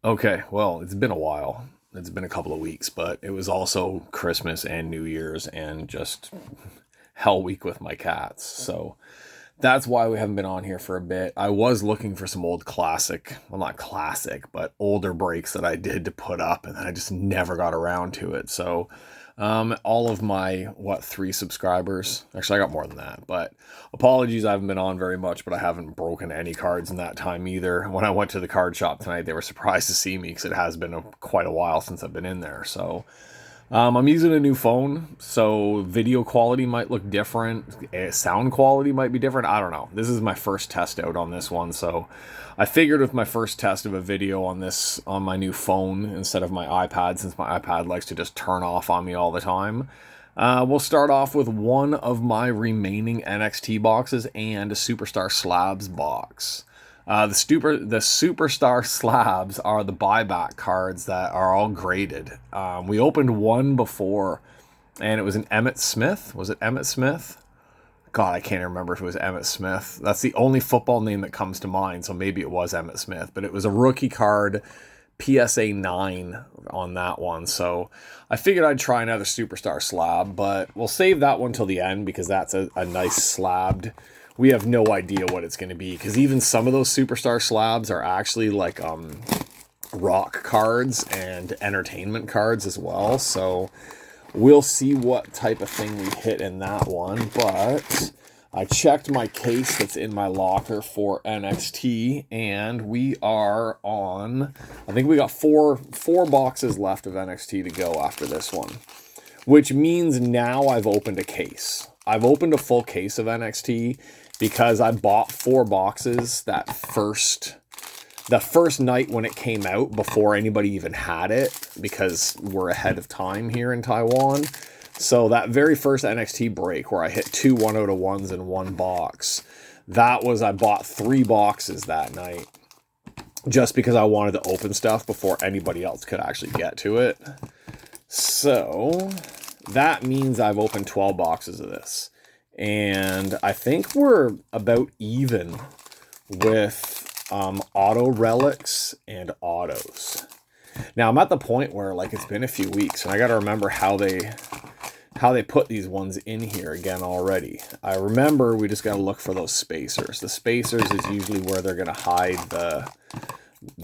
Okay, well, it's been a while. It's been a couple of weeks, but it was also Christmas and New Year's and just hell week with my cats. So that's why we haven't been on here for a bit. I was looking for some old classic, well, not classic, but older breaks that I did to put up, and I just never got around to it. So, all of my, three subscribers, actually, I got more than that, but apologies, I haven't been on very much, but I haven't broken any cards in that time either. When I went to the card shop tonight, they were surprised to see me because it has been quite a while since I've been in there. So, I'm using a new phone, so video quality might look different. Sound quality might be different. I don't know. This is my first test out on this one, so I figured with my first test of a video on my new phone instead of my iPad, since my iPad likes to just turn off on me all the time. We'll start off with one of my remaining NXT boxes and a Superstar Slabs box. The superstar slabs are the buyback cards that are all graded. We opened one before, and it was an Emmett Smith. Was it Emmett Smith? God, I can't remember if it was Emmett Smith. That's the only football name that comes to mind, so maybe it was Emmett Smith. But it was a rookie card, PSA 9 on that one. So I figured I'd try another superstar slab, but we'll save that one till the end because that's a nice slabbed. We have no idea what it's going to be because even some of those superstar slabs are actually like rock cards and entertainment cards as well. So we'll see what type of thing we hit in that one. But I checked my case that's in my locker for NXT, and we are on, I think we got four boxes left of NXT to go after this one, which means now I've opened a case. I've opened a full case of NXT because I bought 4 boxes the first night when it came out before anybody even had it because we're ahead of time here in Taiwan. So that very first NXT break where I hit 2 1/1s in one box, I bought 3 boxes that night just because I wanted to open stuff before anybody else could actually get to it. So that means I've opened 12 boxes of this. And I think we're about even with auto relics and autos. Now I'm at the point where like it's been a few weeks and I got to remember how they put these ones in here again already. I remember we just got to look for those spacers. The spacers is usually where they're going to hide the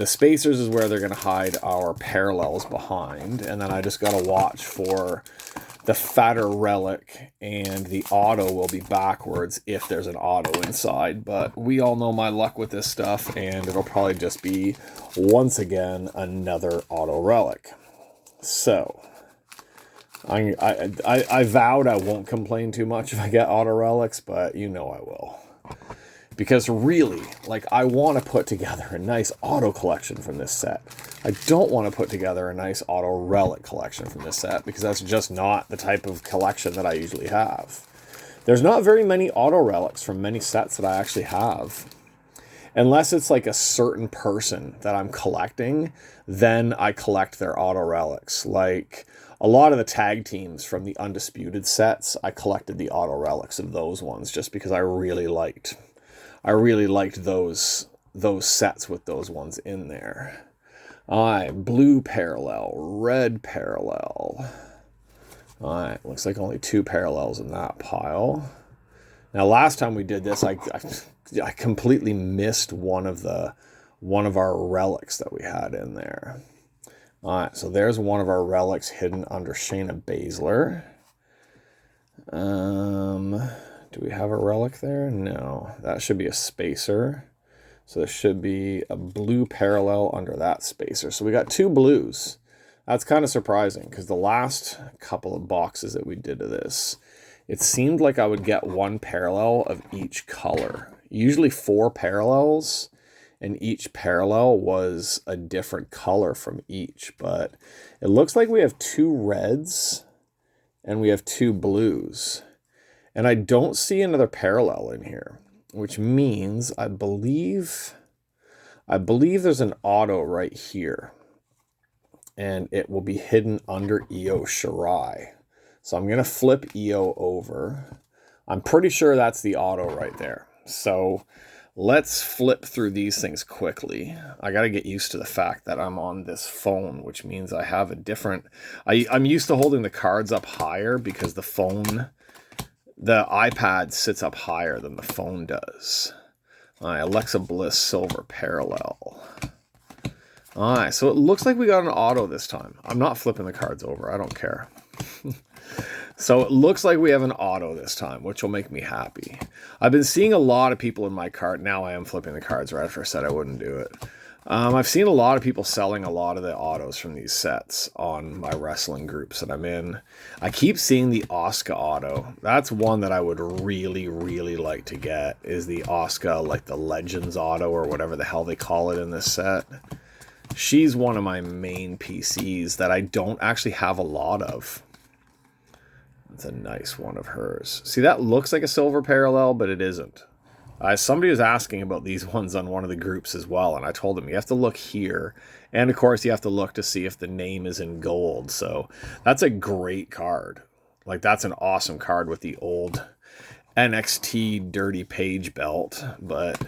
spacers is where they're going to hide our parallels behind. And then I just got to watch for the fatter relic, and the auto will be backwards if there's an auto inside. But we all know my luck with this stuff, and it'll probably just be, once again, another auto relic. So, I vowed I won't complain too much if I get auto relics, but you know I will. Because really, like, I want to put together a nice auto collection from this set. I don't want to put together a nice auto relic collection from this set because that's just not the type of collection that I usually have. There's not very many auto relics from many sets that I actually have. Unless it's like a certain person that I'm collecting, then I collect their auto relics. Like a lot of the tag teams from the Undisputed sets, I collected the auto relics of those ones just because I really liked those sets with those ones in there. Blue parallel, red parallel. Looks like only 2 parallels in that pile. Now, last time we did this, I completely missed one of our relics that we had in there. So there's one of our relics hidden under Shayna Baszler. Do we have a relic there? No, that should be a spacer. So there should be a blue parallel under that spacer. So we got 2 blues. That's kind of surprising because the last couple of boxes that we did to this, it seemed like I would get 1 parallel of each color. Usually 4 parallels, and each parallel was a different color from each. But it looks like we have 2 reds and we have 2 blues. And I don't see another parallel in here, which means I believe there's an auto right here. And it will be hidden under Io Shirai. So I'm going to flip Io over. I'm pretty sure that's the auto right there. So Let's flip through these things quickly. I got to get used to the fact that I'm on this phone, which means I have a different... I'm used to holding the cards up higher because the iPad sits up higher than the phone does. All right, Alexa Bliss Silver Parallel. All right, so it looks like we got an auto this time. I'm not flipping the cards over. I don't care. So it looks like we have an auto this time, which will make me happy. I've been seeing a lot of people in my cart. Now I am flipping the cards right after I said I wouldn't do it. I've seen a lot of people selling a lot of the autos from these sets on my wrestling groups that I'm in. I keep seeing the Asuka auto. That's one that I would really, really like to get, is the Asuka, like the Legends auto or whatever the hell they call it in this set. She's one of my main PCs that I don't actually have a lot of. That's a nice one of hers. See, that looks like a silver parallel, but it isn't. Somebody was asking about these ones on one of the groups as well, and I told them you have to look here. And, of course, you have to look to see if the name is in gold. So that's a great card. Like, that's an awesome card with the old NXT Dirty Page belt. But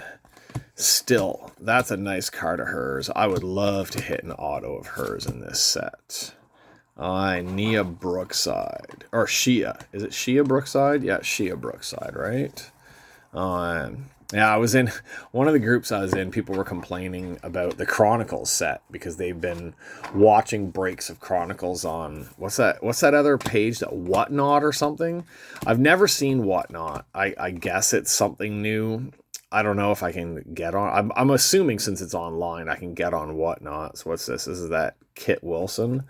still, that's a nice card of hers. I would love to hit an auto of hers in this set. Nia Brookside. Or Shia. Is it Shia Brookside? Yeah, Shia Brookside, right? Yeah, I was in one of the groups I was in. People were complaining about the Chronicles set because they've been watching breaks of Chronicles on what's that other page, that Whatnot or something. I've never seen Whatnot. I guess it's something new. I don't know if I can get on. I'm assuming since it's online, I can get on Whatnot. So what's this? This is that Kit Wilson.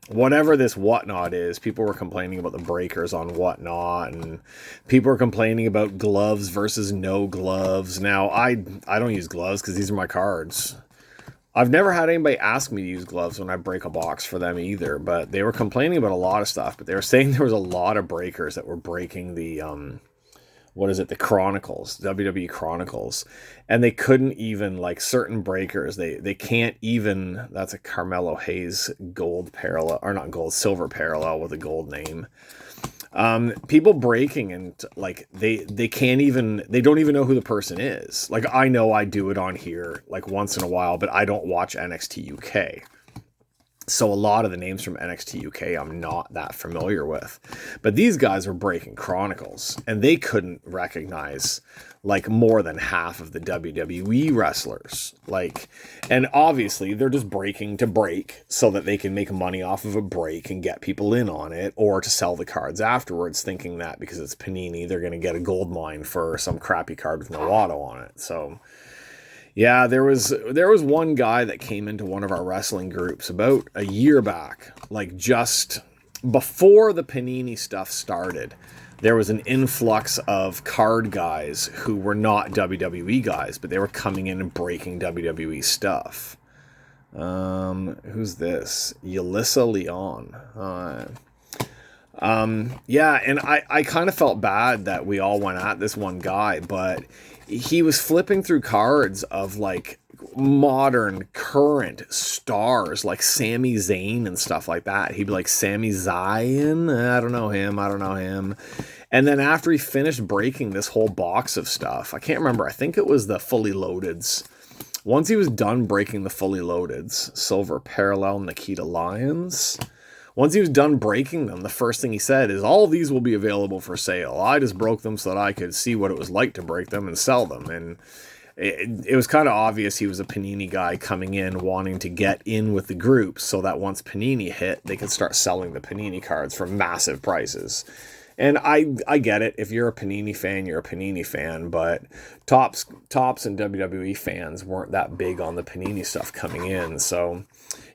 Whatever this Whatnot is, people were complaining about the breakers on Whatnot, and people were complaining about gloves versus no gloves. Now, I don't use gloves because these are my cards. I've never had anybody ask me to use gloves when I break a box for them either, but they were complaining about a lot of stuff. But they were saying there was a lot of breakers that were breaking the the Chronicles, WWE Chronicles, and they couldn't even, like, certain breakers, they can't even, that's a Carmelo Hayes gold parallel, or not gold, silver parallel with a gold name. People breaking, and like they can't even, they don't even know who the person is. Like, I know I do it on here like once in a while, but I don't watch NXT UK. So a lot of the names from NXT UK I'm not that familiar with. But these guys were breaking Chronicles, and they couldn't recognize like more than half of the WWE wrestlers. Like, and obviously they're just breaking to break so that they can make money off of a break and get people in on it, or to sell the cards afterwards, thinking that because it's Panini, they're going to get a gold mine for some crappy card with no auto on it. So yeah, there was one guy that came into one of our wrestling groups about a year back, like just before the Panini stuff started. There was an influx of card guys who were not WWE guys, but they were coming in and breaking WWE stuff. Who's this? Yelissa Leon. Yeah, and I kind of felt bad that we all went at this one guy, but he was flipping through cards of like modern current stars like Sami Zayn and stuff like that. He'd be like, Sami Zayn? I don't know him. And then after he finished breaking this whole box of stuff, I can't remember, I think it was the Fully Loadeds. Once he was done breaking the Fully Loadeds, Silver Parallel Nikita Lyons, once he was done breaking them, the first thing he said is, all of these will be available for sale. I just broke them so that I could see what it was like to break them and sell them. And it was kind of obvious he was a Panini guy coming in, wanting to get in with the group so that once Panini hit, they could start selling the Panini cards for massive prices. And I get it. If you're a Panini fan, you're a Panini fan. But Tops and WWE fans weren't that big on the Panini stuff coming in. So,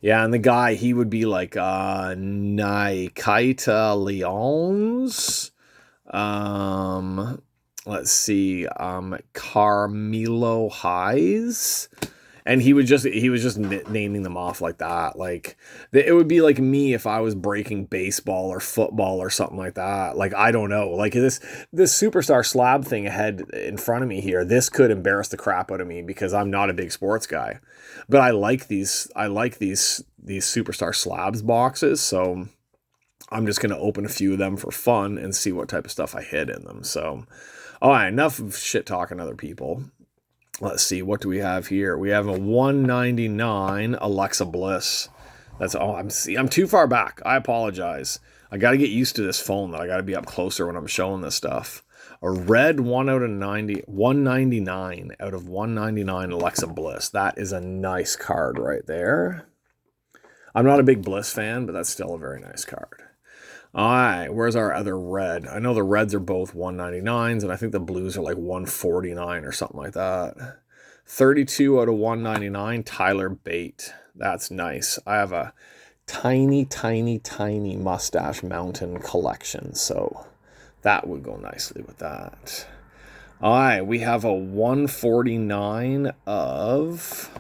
yeah, and the guy, he would be like Nikita Lyons. Let's see. Carmelo Hayes. And he was just naming them off like that. Like, it would be like me if I was breaking baseball or football or something like that. Like, I don't know. Like, this superstar slab thing ahead in front of me here, this could embarrass the crap out of me because I'm not a big sports guy. But I like these superstar slabs boxes, so I'm just going to open a few of them for fun and see what type of stuff I hit in them. So, All right, enough of shit talking other people. Let's see, what do we have here? We have a 199 Alexa Bliss. That's all. I'm too far back. I apologize. I got to get used to this phone. That I got to be up closer when I'm showing this stuff. A red 199 out of 199 Alexa Bliss. That is a nice card right there. I'm not a big Bliss fan, but that's still a very nice card. All right, where's our other red? I know the reds are both 199s, and I think the blues are like 149 or something like that. 32 out of 199, Tyler Bate. That's nice. I have a tiny, tiny, tiny Mustache Mountain collection, so that would go nicely with that. All right, we have a 149 of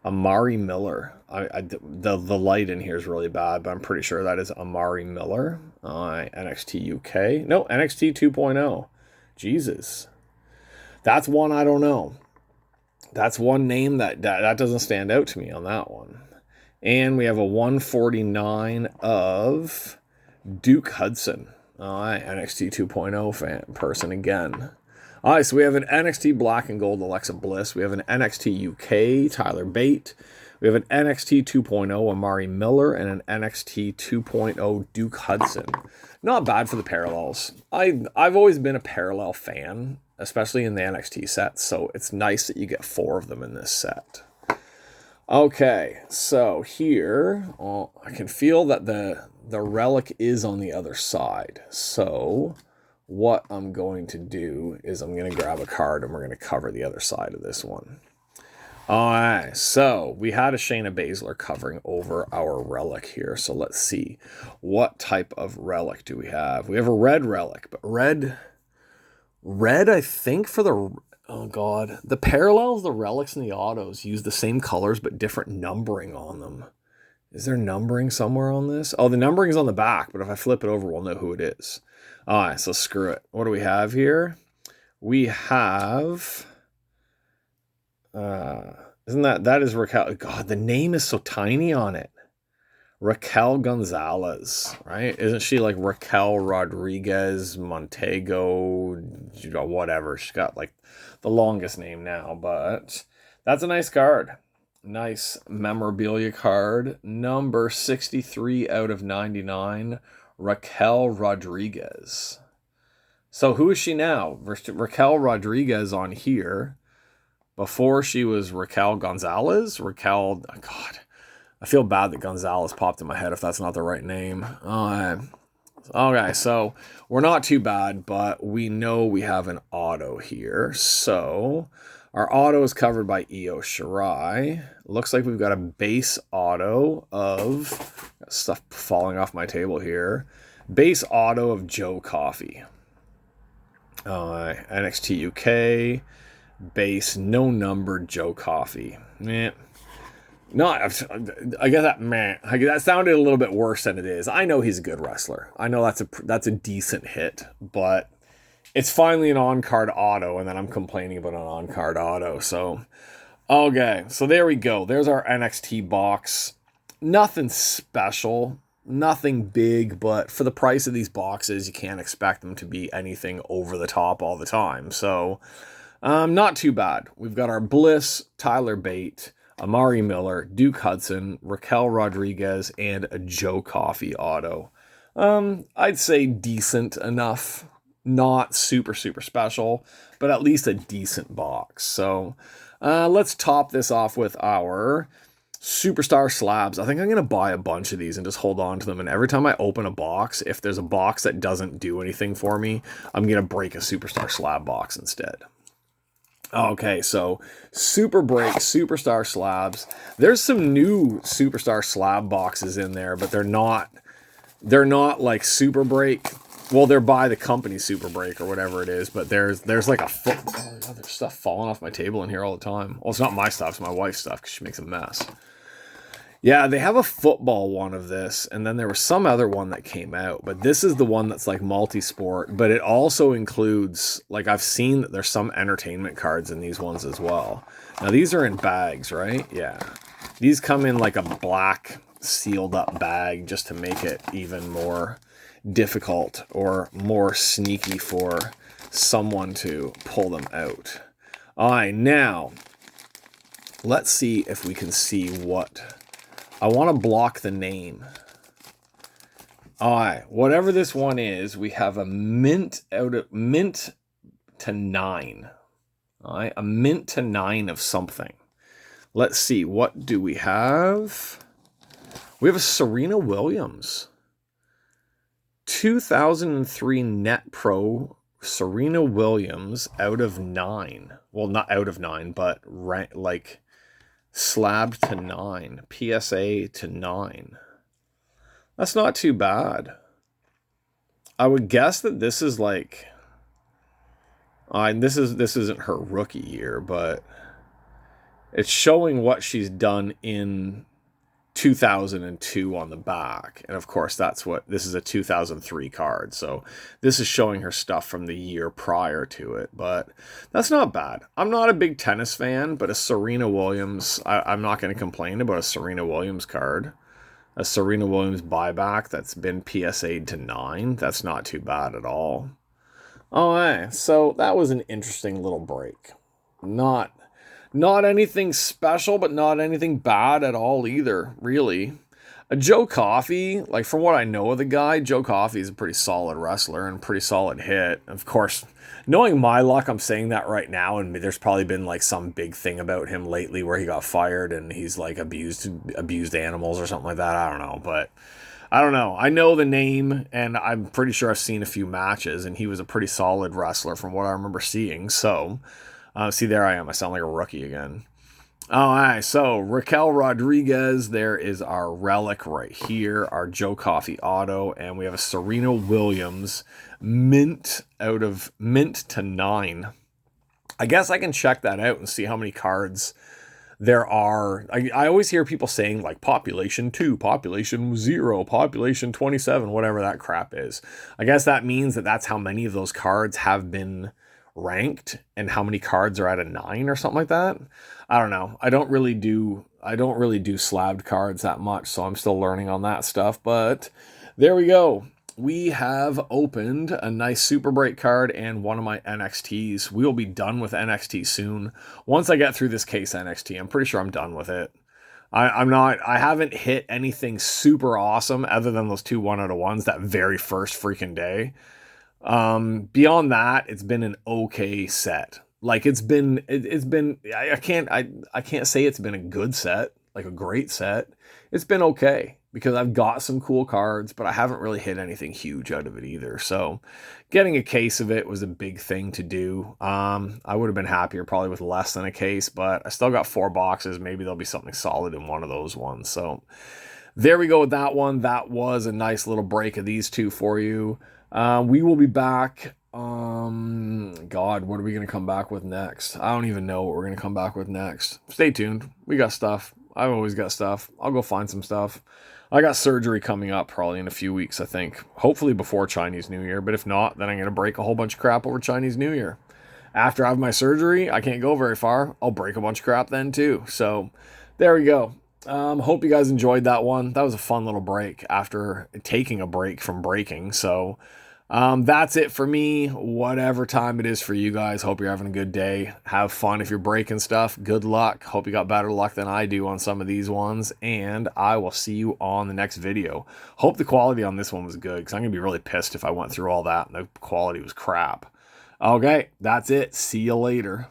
Amari Miller. The light in here is really bad, but I'm pretty sure that is Amari Miller. NXT UK. No, NXT 2.0. Jesus. That's one I don't know. That's one name that doesn't stand out to me on that one. And we have a 149 of Duke Hudson. NXT 2.0 fan person again. All right, so we have an NXT Black and Gold Alexa Bliss. We have an NXT UK Tyler Bate. We have an NXT 2.0 Amari Miller and an NXT 2.0 Duke Hudson. Not bad for the parallels. I've always been a parallel fan, especially in the NXT sets, so it's nice that you get 4 of them in this set. Okay, so here, I can feel that the relic is on the other side. So what I'm going to do is I'm going to grab a card and we're going to cover the other side of this one. All right, so we had a Shayna Baszler covering over our relic here. So let's see, what type of relic do we have? We have a red relic, but red, I think for the, oh God, the parallels, the relics, and the autos use the same colors, but different numbering on them. Is there numbering somewhere on this? Oh, the numbering is on the back, but if I flip it over, we'll know who it is. All right, so screw it. What do we have here? We have... isn't that is Raquel? God, the name is so tiny on it. Raquel Gonzalez, right? Isn't she like Raquel Rodriguez Montego, whatever? She's got like the longest name now, but that's a nice card. Nice memorabilia card. Number 63 out of 99, Raquel Rodriguez. So who is she now? Raquel Rodriguez on here. Before she was Raquel Gonzalez. God, I feel bad that Gonzalez popped in my head if that's not the right name. Okay, so we're not too bad, but we know we have an auto here. So our auto is covered by Io Shirai. Looks like we've got a base auto of stuff falling off my table here. Base auto of Joe Coffey. NXT UK. Base, no number, Joe Coffey. I guess that sounded a little bit worse than it is. I know he's a good wrestler. I know that's a decent hit, but it's finally an on-card auto, and then I'm complaining about an on-card auto. So, okay, so there we go. There's our NXT box. Nothing special, nothing big, but for the price of these boxes, you can't expect them to be anything over the top all the time. So, not too bad. We've got our Bliss, Tyler Bate, Amari Miller, Duke Hudson, Raquel Rodriguez, and a Joe Coffey auto. I'd say decent enough. Not super, super special, but at least a decent box. So let's top this off with our Superstar Slabs. I think I'm going to buy a bunch of these and just hold on to them. And every time I open a box, if there's a box that doesn't do anything for me, I'm going to break a Superstar Slab box instead. Okay, so Super Break, Superstar Slabs. There's some new Superstar Slab boxes in there, but they're not like Super Break. Well, they're by the company Super Break or whatever it is, but there's like a foot. Oh, there's stuff falling off my table in here all the time. Well, it's not my stuff, it's my wife's stuff because she makes a mess. Yeah, they have a football one of this, and then there was some other one that came out, but this is the one that's like multi-sport, but it also includes, like I've seen that there's some entertainment cards in these ones as well. Now these are in bags, right? Yeah. These come in like a black sealed up bag just to make it even more difficult or more sneaky for someone to pull them out. All right, now let's see if we can see what. I want to block the name. All right, whatever this one is, we have a mint to 9. All right, a mint to 9 of something. Let's see, what do we have? We have a Serena Williams. 2003 Net Pro Serena Williams out of 9. Well, not out of 9, but like slab to 9. PSA to 9. That's not too bad. I would guess that this is like... this isn't her rookie year, but it's showing what she's done in 2002 on the back. And of course, this is a 2003 card. So this is showing her stuff from the year prior to it, but that's not bad. I'm not a big tennis fan, but a Serena Williams, I'm not going to complain about a Serena Williams card. A Serena Williams buyback that's been PSA'd to 9. That's not too bad at all. All right, so that was an interesting little break. Not anything special, but not anything bad at all either, really. Joe Coffey, like from what I know of the guy, Joe Coffey is a pretty solid wrestler and pretty solid hit. Of course, knowing my luck, I'm saying that right now, and there's probably been like some big thing about him lately where he got fired and he's like abused animals or something like that. I don't know, but I don't know. I know the name, and I'm pretty sure I've seen a few matches, and he was a pretty solid wrestler from what I remember seeing. So, see, there I am. I sound like a rookie again. All right, so Raquel Rodriguez, there is our relic right here, our Joe Coffey auto, and we have a Serena Williams mint to 9. I guess I can check that out and see how many cards there are. I always hear people saying like population 2, population 0, population 27, whatever that crap is. I guess that means that that's how many of those cards have been ranked and how many cards are at a 9 or something like that. I don't know. I don't really do slabbed cards that much, so I'm still learning on that stuff, but there we go. We have opened a nice Super Break card and one of my NXTs. We will be done with NXT soon. Once I get through this case NXT, I'm pretty sure I'm done with it. I haven't hit anything super awesome other than those 2 1/1s that very first freaking day. Beyond that, it's been an okay set. Like it's been I can't say it's been a good set, like a great set. It's been okay because I've got some cool cards, but I haven't really hit anything huge out of it either. So getting a case of it was a big thing to do. I would have been happier probably with less than a case, but I still got 4 boxes. Maybe there'll be something solid in one of those ones. So there we go with that one. That was a nice little break of these two for you. We will be back. God, what are we going to come back with next? I don't even know what we're going to come back with next. Stay tuned. We got stuff. I've always got stuff. I'll go find some stuff. I got surgery coming up probably in a few weeks, I think. Hopefully before Chinese New Year. But if not, then I'm going to break a whole bunch of crap over Chinese New Year. After I have my surgery, I can't go very far. I'll break a bunch of crap then too. So there we go. Hope you guys enjoyed that one. That was a fun little break after taking a break from breaking. So that's it for me. Whatever time it is for you guys, hope you're having a good day. Have fun if you're breaking stuff. Good luck. Hope you got better luck than I do on some of these ones. And I will see you on the next video. Hope the quality on this one was good, because I'm going to be really pissed if I went through all that and the quality was crap. Okay, that's it. See you later.